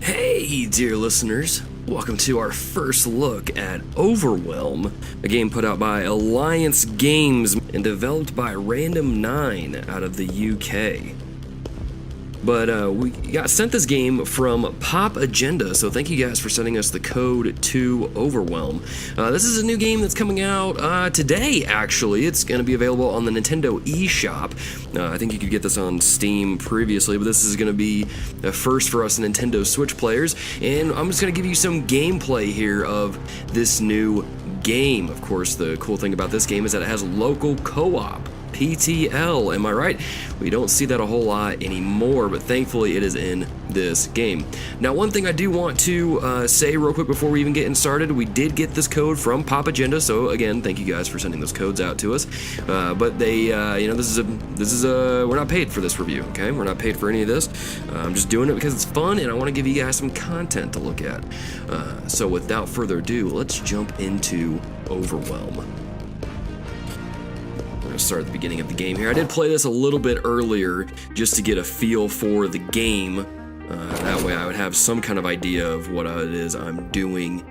Hey, dear listeners, welcome to our first look at Overwhelm, a game put out by Alliance Games and developed by Random 9 out of the UK. But we got sent this game from Popagenda, so thank you guys for sending us the code to Overwhelm. This is a new game that's coming out today, actually. It's going to be available on the Nintendo eShop. I think you could get this on Steam previously, but this is going to be a first for us Nintendo Switch players. And I'm just going to give you some gameplay here of this new game. Of course, the cool thing about this game is that it has local co-op. PTL, am I right? We don't see that a whole lot anymore, but thankfully it is in this game. Now, one thing I do want to say real quick before we even get started, we did get this code from Popagenda, so again, thank you guys for sending those codes out to us. But they, this is we're not paid for this review, okay? We're not paid for any of this. I'm just doing it because it's fun, and I want to give you guys some content to look at. So without further ado, let's jump into Overwhelm. Start at the beginning of the game here. I did play this a little bit earlier just to get a feel for the game. That way I would have some kind of idea of what it is I'm doing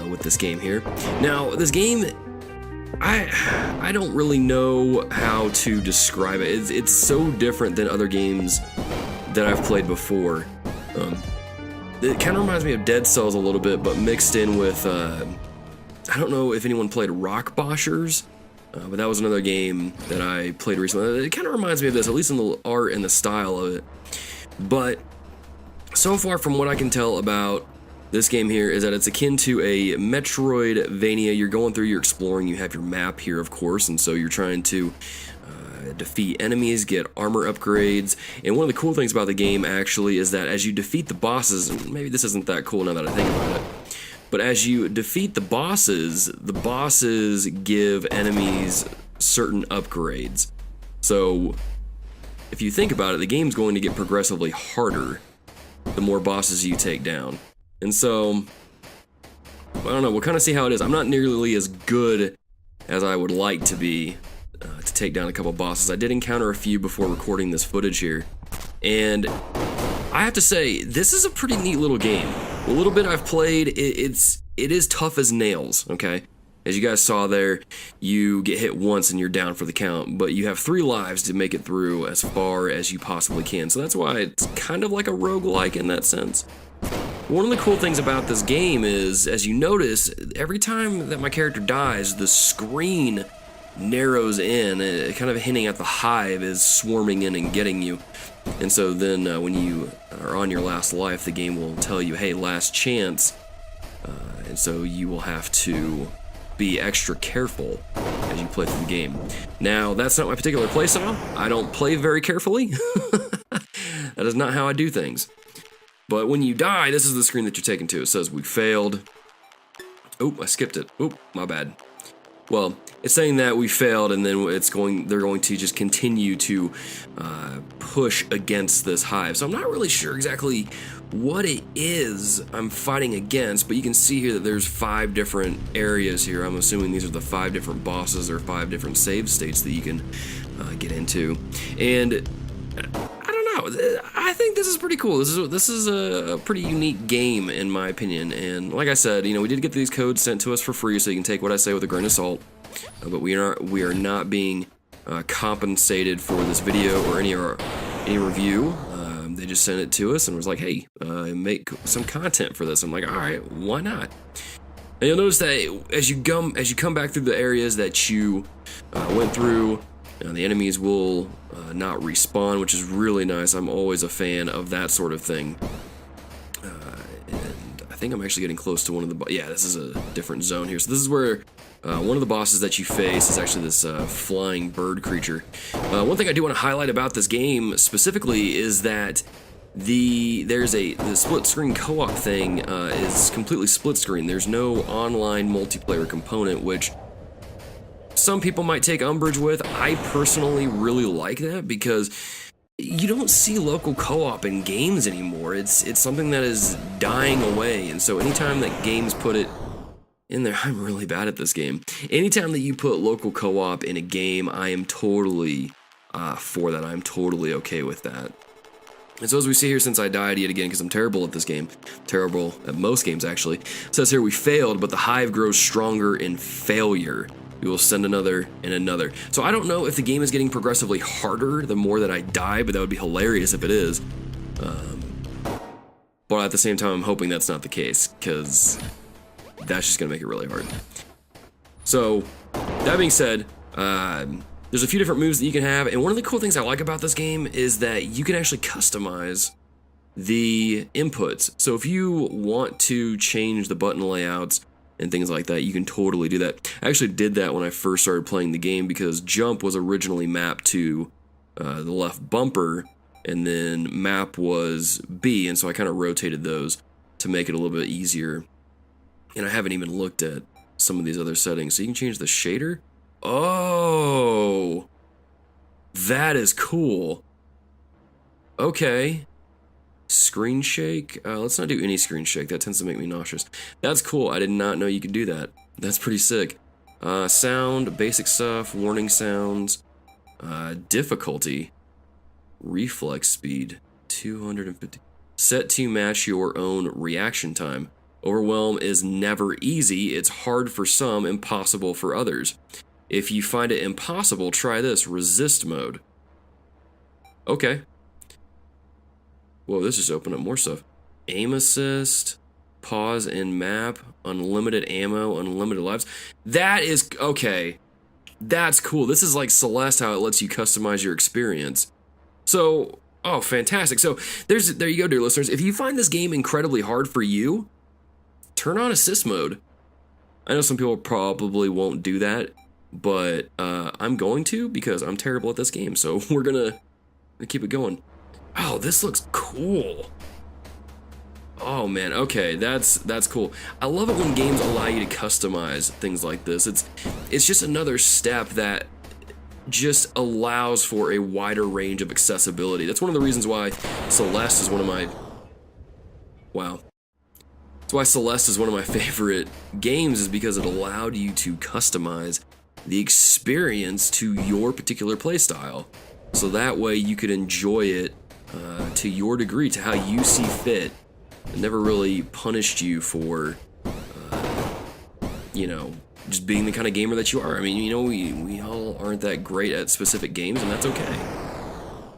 with this game here. Now, this game, I don't really know how to describe it. It's so different than other games that I've played before. It kind of reminds me of Dead Cells a little bit, but mixed in with, I don't know if anyone played Rock Boshers. But that was another game that I played recently. It kind of reminds me of this, at least in the art and the style of it. But so far from what I can tell about this game here is that it's akin to a metroidvania. You're going through, you're exploring, you have your map here, of course, and so you're trying to defeat enemies, get armor upgrades. And one of the cool things about the game, actually, is that as you defeat the bosses, and maybe this isn't that cool now that I think about it, but as you defeat the bosses give enemies certain upgrades. So, if you think about it, the game's going to get progressively harder the more bosses you take down. And so, I don't know, we'll kind of see how it is. I'm not nearly as good as I would like to be to take down a couple bosses. I did encounter a few before recording this footage here. And I have to say, this is a pretty neat little game. The little bit I've played, it is tough as nails, okay? As you guys saw there, you get hit once and you're down for the count, but you have 3 lives to make it through as far as you possibly can. So that's why it's kind of like a roguelike in that sense. One of the cool things about this game is, as you notice, every time that my character dies, the screen narrows in, kind of hinting at the hive is swarming in and getting you. And so then when you are on your last life, the game will tell you, hey, last chance. And so you will have to be extra careful as you play through the game. Now, that's not my particular playstyle. I don't play very carefully. That is not how I do things. But when you die, this is the screen that you're taken to. It says, we failed. Oh, I skipped it. Oh, my bad. Well, it's saying that we failed, and then they're going to just continue to push against this hive. So I'm not really sure exactly what it is I'm fighting against, but you can see here that there's 5 different areas here. I'm assuming these are the 5 different bosses or 5 different save states that you can get into. And I don't know, I think this is pretty cool. This is a pretty unique game in my opinion. And like I said, we did get these codes sent to us for free, so you can take what I say with a grain of salt. But we are not being compensated for this video or any review. They just sent it to us and was like, hey, make some content for this. I'm like, all right, why not? And you'll notice that as you come back through the areas that you went through, the enemies will not respawn, which is really nice. I'm always a fan of that sort of thing. And I think I'm actually getting close to one of the... Yeah, this is a different zone here. So this is where one of the bosses that you face is actually this flying bird creature. One thing I do want to highlight about this game specifically is that the split screen co-op thing is completely split screen. There's no online multiplayer component, which some people might take umbrage with. I personally really like that because you don't see local co-op in games anymore. It's something that is dying away, and so anytime that games put it in there, I'm really bad at this game. Anytime that you put local co-op in a game, I am totally for that. I'm totally okay with that. And so as we see here, since I died yet again, because I'm terrible at this game, terrible at most games actually, it says here we failed, but the hive grows stronger in failure. We will send another and another. So I don't know if the game is getting progressively harder the more that I die, but that would be hilarious if it is. But at the same time, I'm hoping that's not the case, because that's just going to make it really hard. So, that being said, there's a few different moves that you can have, and one of the cool things I like about this game is that you can actually customize the inputs. So if you want to change the button layouts and things like that, you can totally do that. I actually did that when I first started playing the game because jump was originally mapped to the left bumper, and then map was B, and so I kind of rotated those to make it a little bit easier. And I haven't even looked at some of these other settings. So you can change the shader. Oh, that is cool. Okay. Screen shake. Let's not do any screen shake. That tends to make me nauseous. That's cool. I did not know you could do that. That's pretty sick. Sound, basic stuff, warning sounds, difficulty, reflex speed, 250. Set to match your own reaction time. Overwhelm is never easy. It's hard for some, impossible for others. If you find it impossible, try this, resist mode. Okay. Whoa, this just opened up more stuff. Aim assist, pause and map, unlimited ammo, unlimited lives. That is, okay. That's cool. This is like Celeste, how it lets you customize your experience. So, oh, fantastic. So, there you go, dear listeners. If you find this game incredibly hard for you, turn on assist mode. I know some people probably won't do that, but I'm going to because I'm terrible at this game. So we're gonna keep it going. Oh, this looks cool. Oh man, okay, that's cool. I love it when games allow you to customize things like this. It's just another step that just allows for a wider range of accessibility. That's one of the reasons why Celeste is one of my That's why Celeste is one of my favorite games, is because it allowed you to customize the experience to your particular playstyle. So that way you could enjoy it to your degree, to how you see fit. It never really punished you for, just being the kind of gamer that you are. I mean, we all aren't that great at specific games, and that's okay.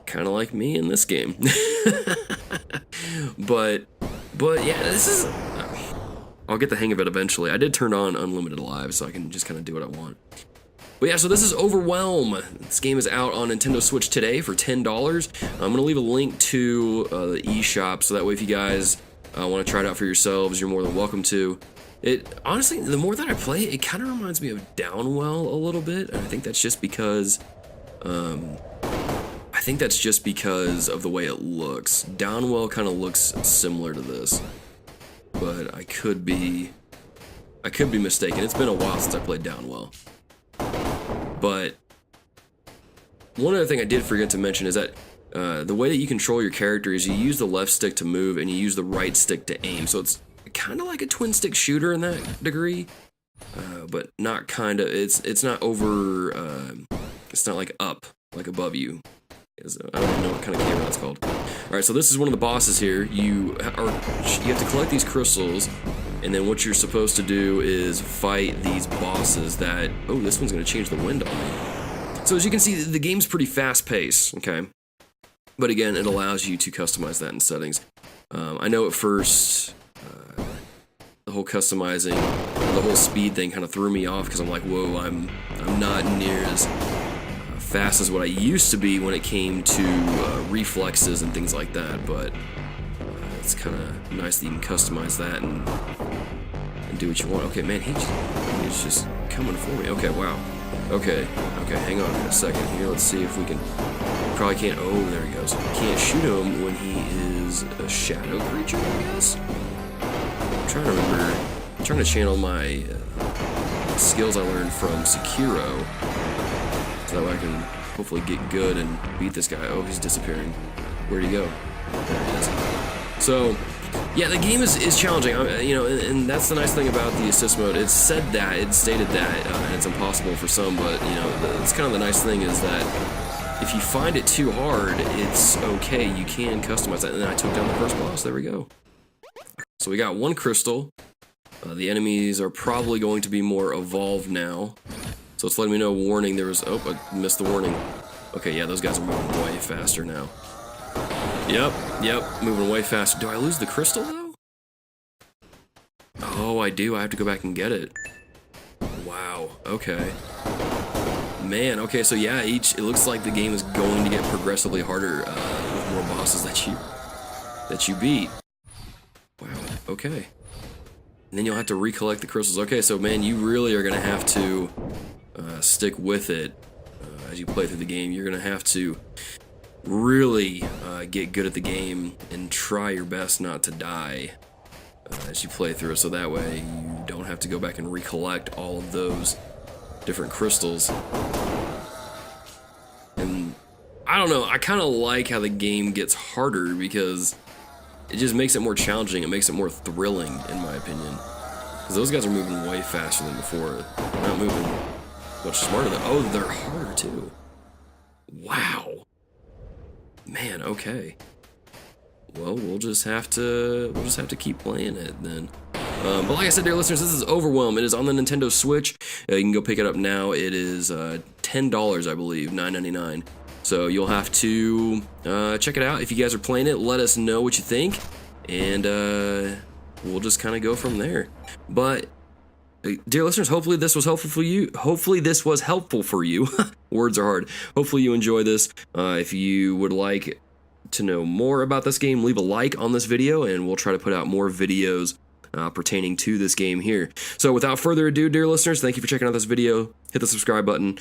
Kind of like me in this game. But yeah, this is... I'll get the hang of it eventually. I did turn on unlimited lives, so I can just kind of do what I want. But yeah, so this is Overwhelm. This game is out on Nintendo Switch today for $10. I'm going to leave a link to the eShop, so that way if you guys want to try it out for yourselves, you're more than welcome to. Honestly, the more that I play it, it kind of reminds me of Downwell a little bit, and I think that's just because of the way it looks. Downwell kind of looks similar to this, but I could be mistaken. It's been a while since I played Downwell. But one other thing I did forget to mention is that the way that you control your character is you use the left stick to move and you use the right stick to aim. So it's kind of like a twin stick shooter in that degree, but not kind of. It's not over. It's not like up, like above you. I don't even know what kind of camera that's called. All right, so this is one of the bosses here. You have to collect these crystals, and then what you're supposed to do is fight these bosses that... Oh, this one's going to change the wind on me. So as you can see, the game's pretty fast-paced, okay? But again, it allows you to customize that in settings. I know at first, the whole customizing, the whole speed thing kind of threw me off because I'm like, whoa, I'm not near as fast as what I used to be when it came to reflexes and things like that, but it's kind of nice that you can customize that and do what you want. Okay, man, he's just coming for me. Okay, wow. Okay, hang on a second here. Let's see if we can... Probably can't... Oh, there he goes. Can't shoot him when he is a shadow creature, I guess? I'm trying to remember... I'm trying to channel my skills I learned from Sekiro, so that way I can hopefully get good and beat this guy. Oh, he's disappearing. Where'd he go? There he is. So, yeah, the game is challenging, and that's the nice thing about the assist mode. It stated that, and it's impossible for some, but, it's kind of the nice thing is that if you find it too hard, it's okay. You can customize that. And then I took down the first boss. There we go. So we got one crystal. The enemies are probably going to be more evolved now. So it's letting me know, warning, there was... Oh, I missed the warning. Okay, yeah, those guys are moving way faster now. Yep, moving way faster. Do I lose the crystal, though? Oh, I do. I have to go back and get it. Wow, okay. Man, okay, so yeah, it looks like the game is going to get progressively harder with more bosses that you beat. Wow, okay. And then you'll have to recollect the crystals. Okay, so man, you really are going to have to stick with it as you play through the game. You're going to have to really get good at the game and try your best not to die as you play through it, so that way you don't have to go back and recollect all of those different crystals. And I don't know, I kind of like how the game gets harder because it just makes it more challenging. It makes it more thrilling, in my opinion. Because those guys are moving way faster than before. They're not moving much smarter than... Oh, they're harder, too. Wow. Man, okay. Well, we'll just have to keep playing it, then. But like I said, dear listeners, this is Overwhelm. It is on the Nintendo Switch. You can go pick it up now. It is $10, I believe, $9.99. So you'll have to check it out. If you guys are playing it, let us know what you think, and we'll just kind of go from there. But dear listeners, hopefully this was helpful for you. Hopefully this was helpful for you. Words are hard. Hopefully you enjoy this. If you would like to know more about this game, leave a like on this video, and we'll try to put out more videos pertaining to this game here. So without further ado, dear listeners, thank you for checking out this video. Hit the subscribe button,